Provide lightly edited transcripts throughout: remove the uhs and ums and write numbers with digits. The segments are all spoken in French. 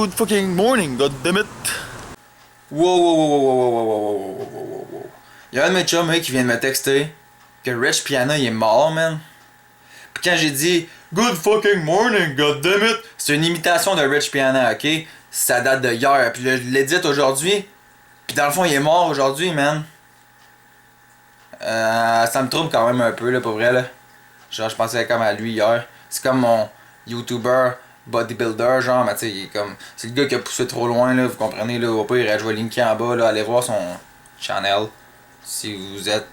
Good fucking morning, goddammit! Wow, wow, wow, wow, wow, wow, wow, wow, wow, wow, wow. Y'a un de mes chums, mec, qui vient de me texter que Rich Piana, il est mort, man. Pis quand j'ai dit Good fucking morning, goddammit, c'est une imitation de Rich Piana, ok? Ça date de hier, pis là, je l'ai dit aujourd'hui. Pis dans le fond, il est mort aujourd'hui, man. Ça me trouble quand même un peu, là, pour vrai, là. Genre, je pensais comme à lui hier. C'est comme mon YouTuber bodybuilder, genre, mais tu sais, il est comme. C'est le gars qui a poussé trop loin, là, vous comprenez, là. Au pire, je vais linker en bas, là. Allez voir son channel si vous êtes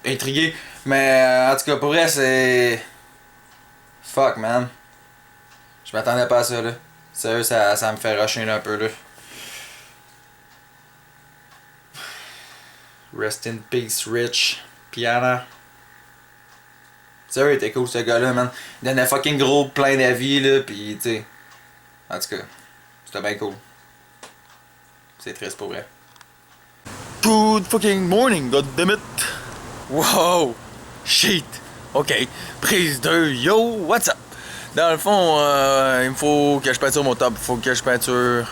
intrigué. Mais en tout cas, pour vrai, c'est. Fuck, man. Je m'attendais pas à ça, là. Sérieux, ça me fait rusher là, un peu, là. Rest in peace, Rich Piana. Sérieux, il était cool ce gars-là, man. Il donnait fucking gros plein d'avis, là, pis tu sais. En tout cas, c'était bien cool. C'est triste pour vrai. Good fucking morning, goddammit! Wow! Shit! Ok, prise 2, yo, what's up? Dans le fond, il me faut que je peinture mon top, il faut que je peinture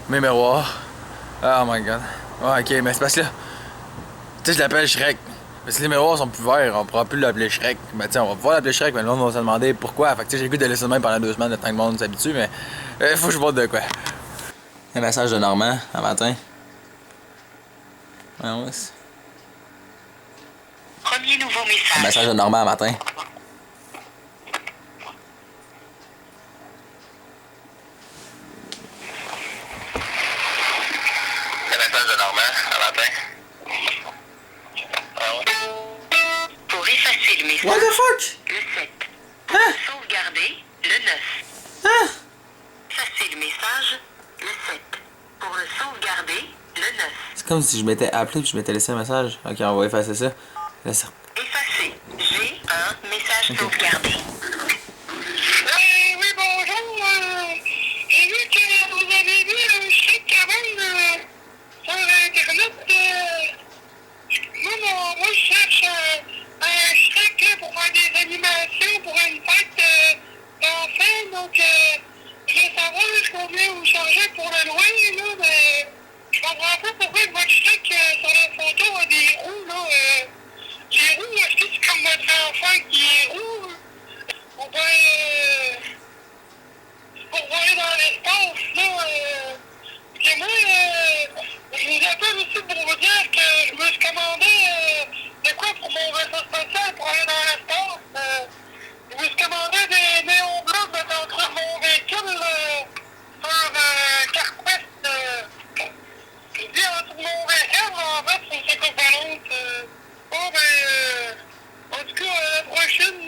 mes miroirs. Oh my god. Ouais, ok, mais c'est parce que là, tu sais, je l'appelle Shrek. Mais si les miroirs sont plus verts, on pourra plus l'appeler Shrek. Ben tiens, on va pouvoir l'appeler Shrek, mais le monde va se demander pourquoi. Fait que tu sais, j'ai le goût de laisser de même pendant 2 semaines, le temps que le monde s'habitue, mais faut que je montre de quoi. Un message de Normand, un matin. Ouais, ouais. Premier nouveau message. Un message de Normand, un matin. Pour effacer le message, What the fuck? le 7. Pour le sauvegarder, le 9. Hein? Effacer le message, le 7. Pour le sauvegarder, le 9. C'est comme si je m'étais appelé et je m'étais laissé un message. Ok, on va effacer ça. Laisse... Effacer. J'ai un message sauvegardé. Oui, bonjour. J'ai vu que vous avez mis un chèque quand même sur Internet. Moi, je cherche un chèque là, pour faire des animations pour une fête d'enfants. Donc, je veux savoir combien vous chargez pour le loyer. Là, mais je comprends pas pourquoi votre chèque sur la photo a des roues. Là, les roues, est-ce que c'est comme votre enfant qui est roux? Ou bien, pour voler dans l'espace, là, et moi, je vous appelle aussi pour vous dire que je me suis commandé de quoi pour mon vaisseau spatial pour aller dans l'espace. Je me suis commandé des néons bleus mettre entre mon véhicule sur CarQuest. Je dis entre mon véhicule, mais en fait, c'est une sécopalante. En tout cas, à la prochaine,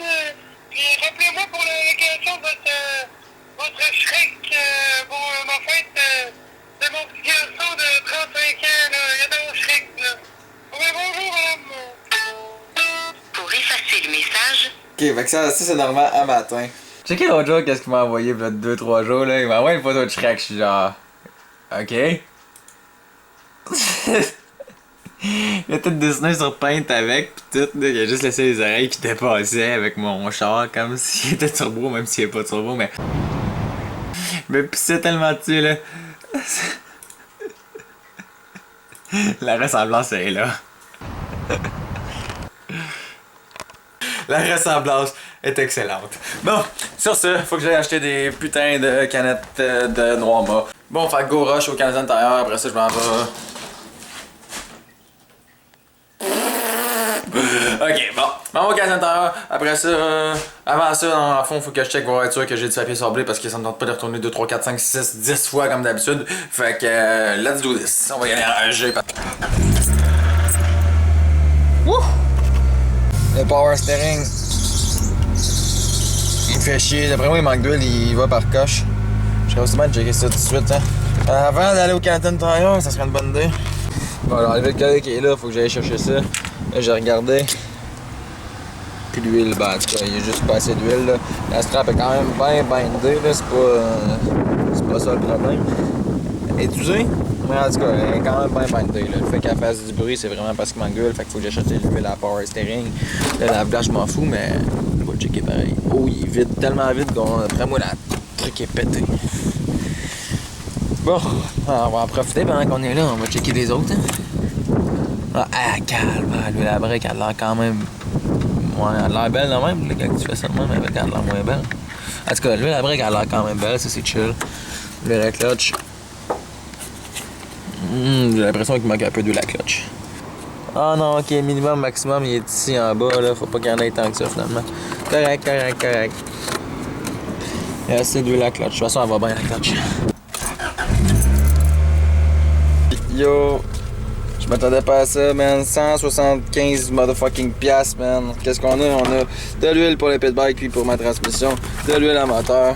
puis rappelez-moi pour la location de votre Shrek pour ma fête de mon petit garçon de 35 ans. Là. Il y a dans Shrek. Là. Oui, bonjour, madame. Pour effacer le message, Ok, fait que ça c'est Normand un matin. Checké l'autre jour, qu'est-ce qu'il m'a envoyé, peut-être 2-3 jours, là. Il m'a envoyé une photo de Shrek, je suis genre. Ok. Il a tout dessiné sur Paint avec, pis tout, là, il a juste laissé les oreilles qui dépassaient avec mon char, comme s'il était turbo, même s'il est pas turbo, mais. Mais pissait tellement dessus, là. La ressemblance est là. La ressemblance est excellente. Bon, sur ce, faut que j'aille acheter des putains de canettes de Noirma. Bon, fait go rush au Canadien intérieur, après ça je m'en vais. Ok, bon. M'en vais au Canadien intérieur, après ça, avant ça, dans le fond, faut que je check voir être sûr que j'ai du papier sablé parce que ça me tente pas de retourner 2, 3, 4, 5, 6, 10 fois comme d'habitude. Fait que, let's do this. On va y aller en G. Wouh! Le power steering. Il fait chier. D'après moi, il manque d'huile, il va par coche. Je serais aussi bien de checker ça tout de suite. Hein. Avant d'aller au Canton Tire, ça serait une bonne idée. Bon, alors, le collègue qui est là, faut que j'aille chercher ça. Là, j'ai regardé. Puis l'huile, ben, en tout cas, il y a juste pas assez d'huile. Là. La strap est quand même bien bindée, là. C'est pas ça le problème. Elle est usée, mais en tout cas, elle est quand même bien bindée. Là. Le fait qu'elle fasse du bruit, c'est vraiment parce qu'il manque d'huile. Fait qu'il faut que j'achète l'huile à power steering. Le lave-glace, je m'en fous, mais je vais checker pareil. Oh, il est vide, tellement vide qu'on, après moi, la truc est pété. Bon, on va en profiter pendant qu'on est là, on va checker les autres. Hein. Calme, lui la brique, elle a l'air quand même. Ouais, elle a l'air belle quand même, quand tu fais ça de même, elle a l'air moins belle. En tout cas, lui la brique, elle a l'air quand même belle, ça c'est chill. Lui la clutch. J'ai l'impression qu'il manque un peu de la clutch. Ah non, ok, minimum, maximum, il est ici en bas, là, faut pas qu'il y en ait tant que ça finalement. Correct. Il y a assez d'huile à clutch, de toute façon, elle va bien la clutch. Yo, je m'attendais pas à ça, man. 175 motherfucking piastres, man. Qu'est-ce qu'on a? On a de l'huile pour les pit bikes puis pour ma transmission, de l'huile à moteur,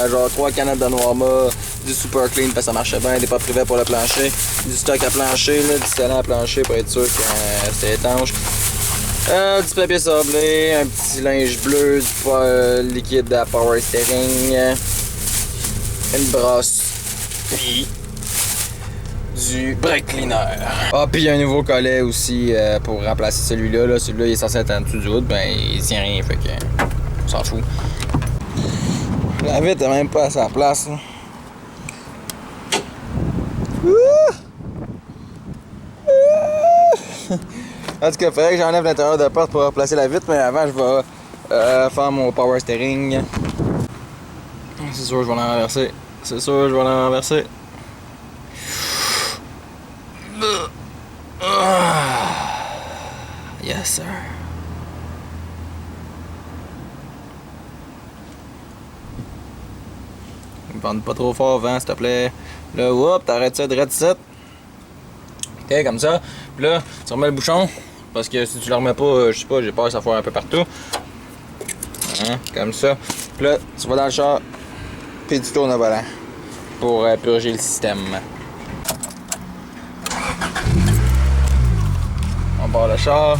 genre 3 canettes de Noirma, du super clean parce que ça marchait bien, des pas privés pour le plancher, du stock à plancher, là, du scellant à plancher pour être sûr que c'était étanche. Du papier sablé, un petit linge bleu, du liquide à power steering, une brosse, puis du brake cleaner. Ah, puis il y a un nouveau collet aussi pour remplacer celui-là. Là. Celui-là, il est censé être en dessous du hood, ben il tient rien, fait que on s'en fout. La vitre est même pas à sa place. Là. En tout cas, il faudrait que j'enlève l'intérieur de la porte pour replacer la vitre, mais avant, je vais faire mon power steering. C'est sûr, je vais l'en renverser. Yes, sir. Ne bande pas trop fort, vent, s'il te plaît. Là, whoop, t'arrêtes ça, direct ici. Ok, comme ça. Puis là, tu remets le bouchon. Parce que si tu le remets pas, je sais pas, j'ai peur que ça foire un peu partout. Hein, comme ça. Puis là, tu vas dans le char. Puis tu tournes au volant. Pour purger le système. On part le char.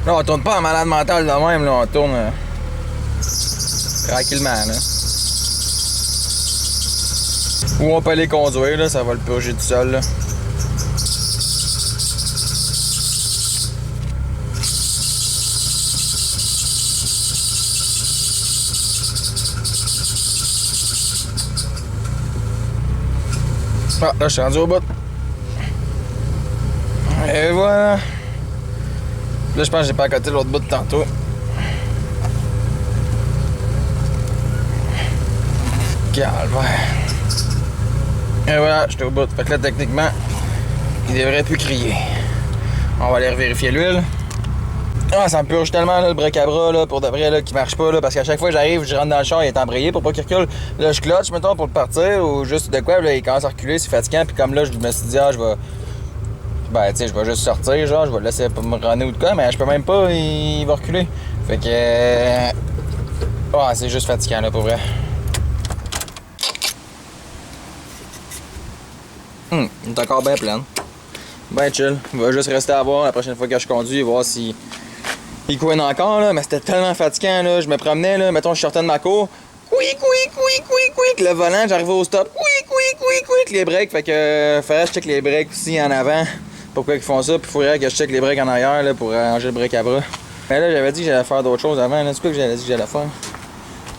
Là, on tourne pas en malade mental de même, là, on tourne tranquillement, là. Ou on peut aller conduire, là, ça va le purger tout seul, là. Ah, là, je suis rendu au bout. Et voilà. Là, je pense que j'ai pas à côté l'autre bout de tantôt. Calvaire. Et voilà, j'étais au bout. Fait que là, techniquement, il devrait plus crier. On va aller revérifier l'huile. Ah, ça me purge tellement, là, le break à bras, là, pour de vrai, là, qui marche pas, là, parce qu'à chaque fois que j'arrive, je rentre dans le char, il est embrayé pour pas qu'il recule. Là, je clutch, mettons, pour le partir, ou juste de quoi, là, il commence à reculer, c'est fatigant, puis comme là, je me suis dit, ah, je vais... Ben, tu sais, je vais juste sortir, genre, je vais le laisser me runner ou de quoi, mais je peux même pas, il va reculer. Fait que... Ah, c'est juste fatigant, là, pour vrai. Il est encore bien plein. Ben chill. Il va juste rester à voir la prochaine fois que je conduis, voir si... Il couine encore, là, mais c'était tellement fatigant, là. Je me promenais, là, mettons, je sortais de ma cour. Quick, le volant, j'arrivais au stop. Quick, les breaks. Fait que faudrait que je check les breaks aussi en avant. Pourquoi ils font ça? Puis faudrait que je check les breaks en arrière, là, pour ranger le break à bras. Mais là, j'avais dit que j'allais faire d'autres choses avant, là. C'est quoi que j'avais dit que j'allais faire?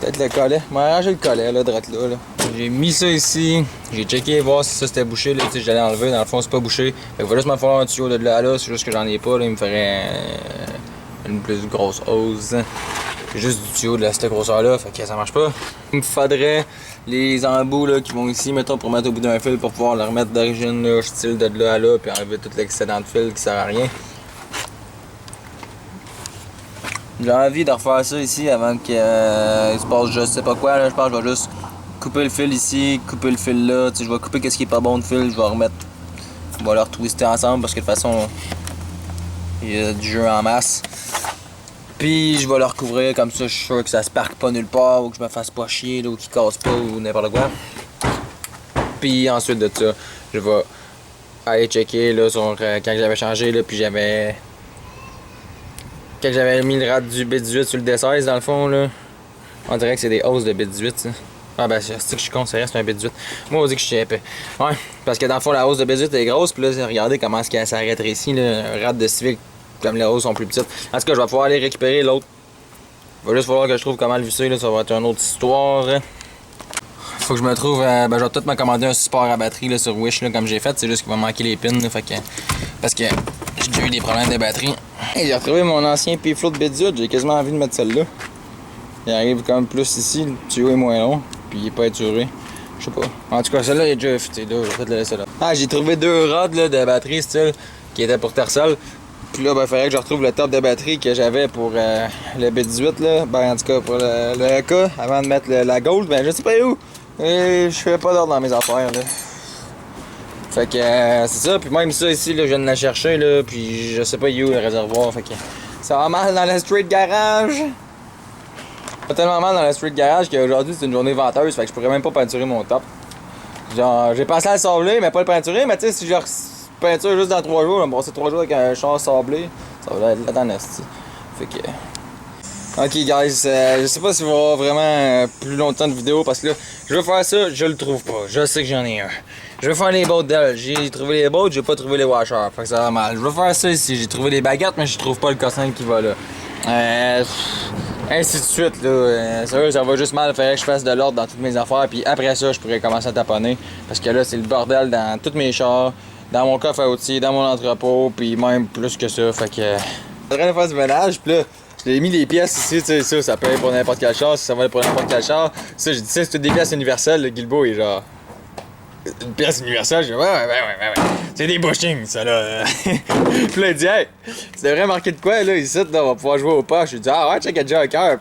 Peut-être le collet. Je vais arranger le collet, là, droite là. J'ai mis ça ici. J'ai checké voir si ça c'était bouché, là. Tu sais, j'allais enlever. Dans le fond, c'est pas bouché. Fait que va juste me falloir un tuyau de là, là. C'est juste que j'en ai pas, là. Il me ferait une plus grosse hose. J'ai juste du tuyau de cette grosseur-là, fait que ça marche pas. Il me faudrait les embouts là, qui vont ici, mettons, pour mettre au bout d'un fil pour pouvoir le remettre d'origine, là, style de là à là, puis enlever tout l'excédent de fil qui sert à rien. J'ai envie de refaire ça ici avant qu'il se passe je sais pas quoi. Là. Je pense que je vais juste couper le fil ici, couper le fil là. T'sais, je vais couper ce qui est pas bon de fil, je vais remettre. On va leur twister ensemble parce que de toute façon, il y a du jeu en masse. Puis je vais le recouvrir comme ça, je suis sûr que ça se parque pas nulle part ou que je me fasse pas chier là, ou qu'il casse pas ou n'importe quoi. Puis ensuite de ça, je vais aller checker là, sur quand j'avais changé là, puis j'avais... Quand j'avais mis le rad du B18 sur le D16 dans le fond là, on dirait que c'est des hausses de B18 ça. Ah ben c'est que je suis con, c'est un B18. Moi on dit que je suis épais. Ouais, parce que dans le fond la hausse de B18 est grosse, puis là regardez comment est-ce qu'elle s'est rétrécie là, un rad de Civic. Comme les hausses sont plus petites. En tout cas, je vais pouvoir aller récupérer l'autre Va juste falloir que je trouve comment le visser, là, ça va être une autre histoire. Faut que je me trouve, ben je vais peut-être me commander un support à batterie là, sur Wish là, comme j'ai fait, c'est juste qu'il va manquer les pins là, fait que, parce que j'ai déjà eu des problèmes de batterie. Hey, j'ai retrouvé mon ancien P-Flow de Bédiut, j'ai quasiment envie de mettre celle-là. Il arrive quand même plus ici, le tuyau est moins long, puis il est pas éturé. Je sais pas. En tout cas, celle-là il est déjà fité là, je vais peut-être la laisser là. Ah, j'ai trouvé 2 rods là, de batterie style qui étaient pour Tercel. Puis là, ben, il fallait que je retrouve le top de batterie que j'avais pour le B18 là. Ben, en tout cas, pour le AK, avant de mettre la Gold, ben je sais pas où. Et je fais pas d'ordre dans mes affaires là. Fait que c'est ça, puis même ça ici là, je viens de la chercher là, puis je sais pas où le réservoir, fait que ça va mal dans le street garage. Pas tellement mal dans le street garage qu'aujourd'hui c'est une journée venteuse, fait que je pourrais même pas peinturer mon top. Genre j'ai pensé à le sabler, mais pas le peinturer, mais tu sais si je peinture juste dans 3 jours, je vais me passer 3 jours avec un char sablé, ça va être là dans l'esti. Fait que... Ok guys, je sais pas si va y avoir vraiment plus longtemps de vidéo parce que là, je veux faire ça, je le trouve pas. Je sais que j'en ai un. Je veux faire les bottes d'elle. J'ai trouvé les bottes, j'ai pas trouvé les washers. Fait que ça va mal. Je veux faire ça ici. J'ai trouvé les baguettes, mais je trouve pas le cossin qui va là. Ainsi de suite là. Sérieux, ça va juste mal. Il faudrait que je fasse de l'ordre dans toutes mes affaires. Puis après ça, je pourrais commencer à taponner. Parce que là, c'est le bordel dans tous mes chars, dans mon coffre à outils, dans mon entrepôt, puis même plus que ça. Fait que. Je suis en train de faire du ménage, puis là. J'ai mis les pièces ici, tu sais, ça peut aller pour n'importe quel char, ça va aller pour n'importe quel char. Ça, j'ai dit, c'est toutes des pièces universelles, le Guilbeault est genre. Une pièce universelle, j'ai dit, ouais. C'est des bushings, ça là. Puis là, il dit, hey, tu devrais marquer de quoi, là, ici, là, on va pouvoir jouer au pas. J'ai dit, ah ouais, check, il y a déjà un cœur.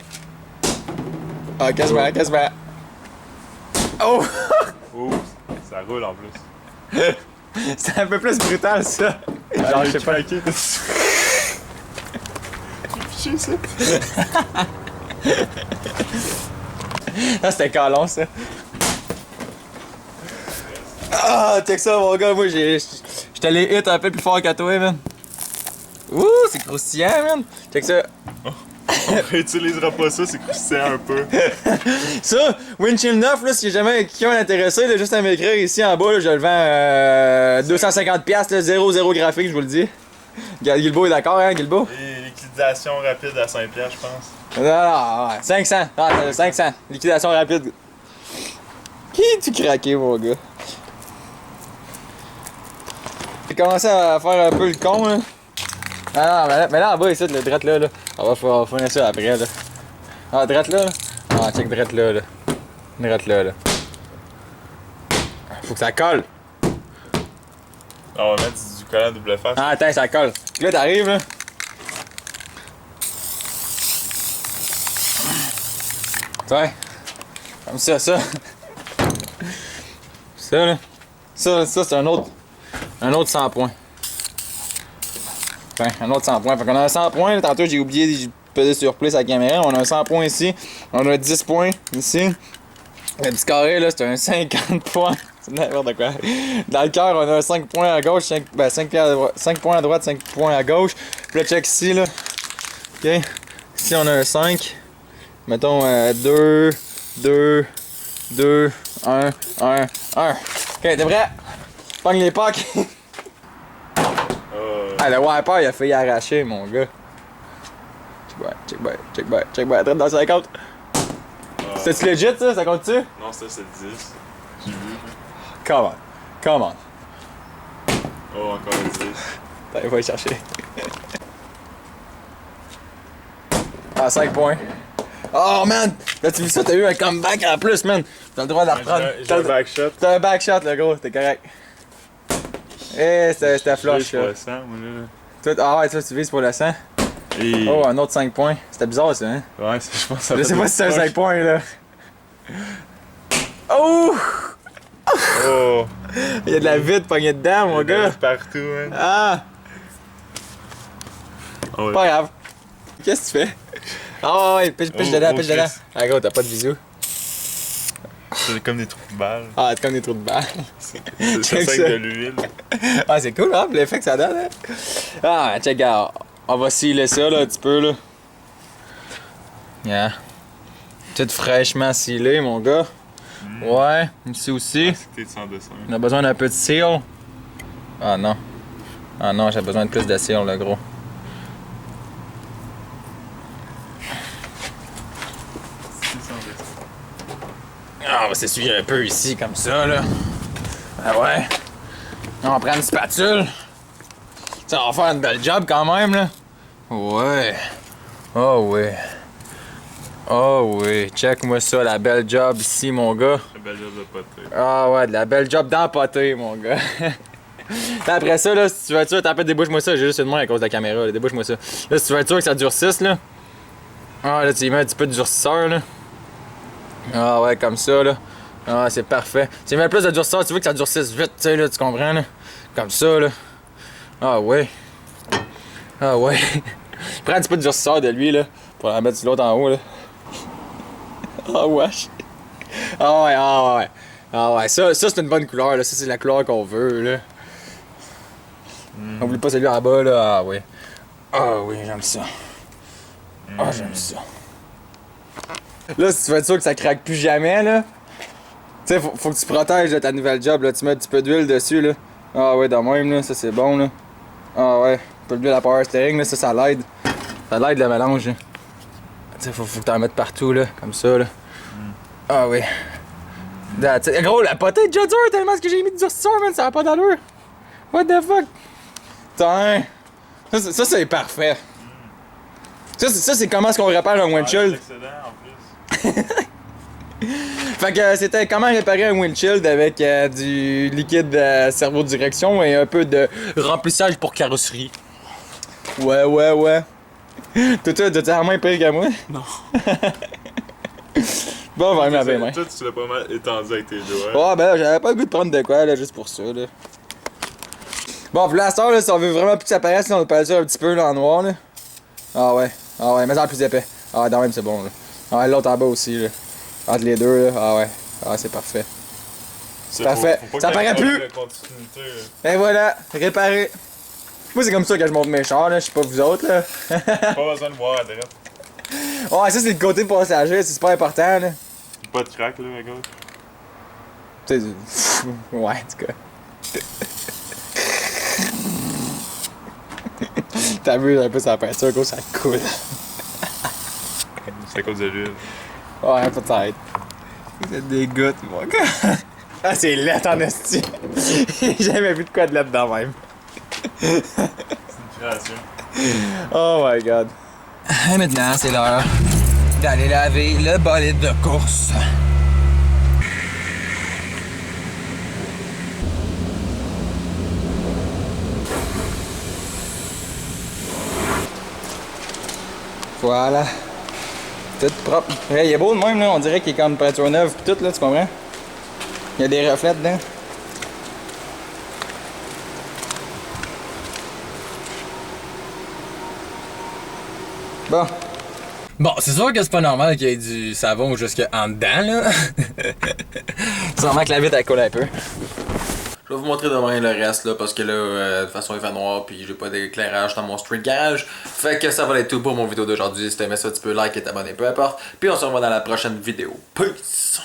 Ah, quasiment. Oh! Oh, ça roule en plus. C'est un peu plus brutal, ça. Genre, je sais pas. Ça. Ah, c'était calon, ça. Ah, check ça, mon gars, moi, j'étais allé hit un peu plus fort qu'à toi, man. Ouh, c'est croustillant, man. Check ça. On réutilisera pas ça, c'est croustillant un peu. Ça, Windshield 9, là, si jamais quelqu'un est intéressé, là, juste à m'écrire ici en bas, là, je le vends 250$, là, 0 graphique, je vous le dis. Guilbeault est d'accord, hein, Guilbeault? Et liquidation rapide à 5$, je pense. Non, ouais, 500. Ah, 500. Liquidation rapide. Qui tu craqué, mon gars? J'ai commencé à faire un peu le con, là. Ah non, mais là en bas, ici, le drette là. On va finir ça après, là. Ah, drette là. Ah, check drette là. Drette là. Faut que ça colle. On va mettre du collant double face. Ah, attends, ça colle. Là, t'arrives, là. Ouais. Comme ça. Ça, là. Ça, c'est un autre 100 points. Enfin, un autre 100 points. Fait qu'on a un 100 points. Là, tantôt, j'ai oublié de peser sur place à la caméra. On a un 100 points ici. On a 10 points ici. Le petit carré, là, c'est un 50 points. C'est n'importe quoi. Dans le cœur, on a 5 points à gauche, 5 points à droite, 5 points à gauche. Puis là, check ici, là. OK. Ici, on a un 5. Mettons 2, 1. OK, t'es prêt? Pogne les packs. Ah, le wiper, il a failli arracher, mon gars. Check back. Traite dans le 50. C'est-tu legit, ça? Ça compte-tu? Non, ça c'est le 10. J'ai vu. Come on. Oh, encore le 10. Allez, va le chercher. Ah, 5 points. Oh, man! Là, tu vu ça? T'as eu un comeback en plus, man! T'as le droit de la reprendre. J'ai un backshot. T'as un backshot, le gros, t'es correct. Eh, c'était flush, là. Pour le sang, moi, là. Ah ouais, toi, tu vises pour le sang? Et... Oh, un autre 5 points. C'était bizarre, ça, hein? Ouais, je pense que ça Je sais fait pas si c'est un des 5 points, là. Oh! Oh! Il y a de la vide pognée dedans, mon Il y en a gars. partout, man. Ah! Oh, ouais. Pas grave. Qu'est-ce que tu fais? Ah ouais, pitch dedans. Chris. Ah gros, t'as pas de visu. C'est comme des trous de balles. Ah, t'es comme des trous de balle. C'est Check ça ça. avec de l'huile. Ah, c'est cool, hein, l'effet que ça donne, hein? Ah, check out. On va sealer ça, là, un petit peu, là. Yeah. Tout fraîchement sealé, mon gars. Ouais, ici aussi. C'était sans dessin. On a besoin d'un peu de seal. Ah non. Ah non, j'ai besoin de plus de seal, le gros. Ah, on va s'essuyer un peu ici, comme ça, là. Ah ouais. On va prendre une spatule. Ça va faire une belle job quand même, là. Ouais. Oh ouais. Oh oui, check-moi ça, la belle job ici, mon gars. La belle job de poté. Ah ouais, de la belle job d'empoté, mon gars. Après ça, là, si tu veux être sûr, t'as fait débouche-moi ça, j'ai juste une main à cause de la caméra, là, débouche-moi ça. Là, si tu veux être sûr que ça durcisse, là. Ah, là, tu y mets un petit peu de durcisseur, là. Ah ouais, comme ça, là. Ah, c'est parfait. Tu y mets plus de durcisseur, tu veux que ça durcisse vite, tu sais, là, tu comprends, là. Comme ça, là. Ah ouais. Ah ouais. Prends un petit peu de durcisseur de lui, là, pour la mettre sur l'autre en haut, là. Ah wesh. Ah ouais, ah ouais. Ah ouais, ça c'est une bonne couleur, là. Ça, c'est la couleur qu'on veut, là. Oublie pas celui en bas, là. Ah oui. Ah oui, j'aime ça. Ah, j'aime ça. Là, si tu veux être sûr que ça craque plus jamais, là, tu sais, faut que tu protèges là, ta nouvelle job, là. Tu mets un petit peu d'huile dessus, là. Ah ouais, de même, là. Ça, c'est bon, là. Ah ouais. Un peu d'huile à power steering, là. Ça l'aide. Ça l'aide, le mélange, là. Tu sais, faut que t'en mettes partout, là. Comme ça, là. Ah oui. Gros, la potée est déjà dure tellement ce que j'ai mis de durcisseur, man. Ça a pas d'allure. What the fuck? Putain. Ça c'est parfait. Ça, c'est comment est-ce qu'on répare un windshield. Excellent en plus. Fait que c'était comment réparer un windshield avec du liquide servo-direction et un peu de remplissage pour carrosserie. Ouais. Toi, t'as la main pire que moi? Non. Bon, on va ma main. Toi, tu l'as pas mal étendu avec tes doigts. Ouais, ben là, j'avais pas le goût de prendre de quoi, là, juste pour ça, là. Bon, pour l'instant, là, si on veut vraiment plus que ça paraisse, on peut le un petit peu, là, en noir, là. Ah ouais, mais ça plus épais. Ah ouais, quand même, c'est bon, là. Ah ouais, l'autre en bas aussi, là. Entre les deux, là. Ah ouais. Ah, c'est parfait. C'est parfait. faut pas Ça que paraît t'aies plus. de continuité, là. Et voilà, réparé. Moi, c'est comme ça que je monte mes chars, là. Je sais pas vous autres, là. Pas besoin de voir à droite. Ouais, ça, c'est le côté passager, c'est super important, là. Pas de crack, là, à gauche. Tu sais, ouais, en tout cas. T'as vu un peu sa peinture, gros, ça coule. C'est à cause de l'huile. Ouais, peut-être. C'est des gouttes, mon gars. Ah, c'est laid en esti. J'ai jamais vu de quoi de laid dans même. C'est une création. Oh my god. Et maintenant, c'est l'heure d'aller laver le bolide de course. Voilà. Tout propre. Hey, il est beau de même, là. On dirait qu'il est comme peinture neuve pis tout, là, tu comprends? Il y a des reflets dedans. Bon. Bon, c'est sûr que c'est pas normal qu'il y ait du savon jusque en dedans, là. Sûrement que la vitre elle coule un peu. Je vais vous montrer demain le reste là parce que là de toute façon il fait noir puis j'ai pas d'éclairage dans mon street garage. Fait que ça va être tout pour mon vidéo d'aujourd'hui. Si t'aimais ça tu peux like et t'abonner peu importe. Puis on se revoit dans la prochaine vidéo. Peace!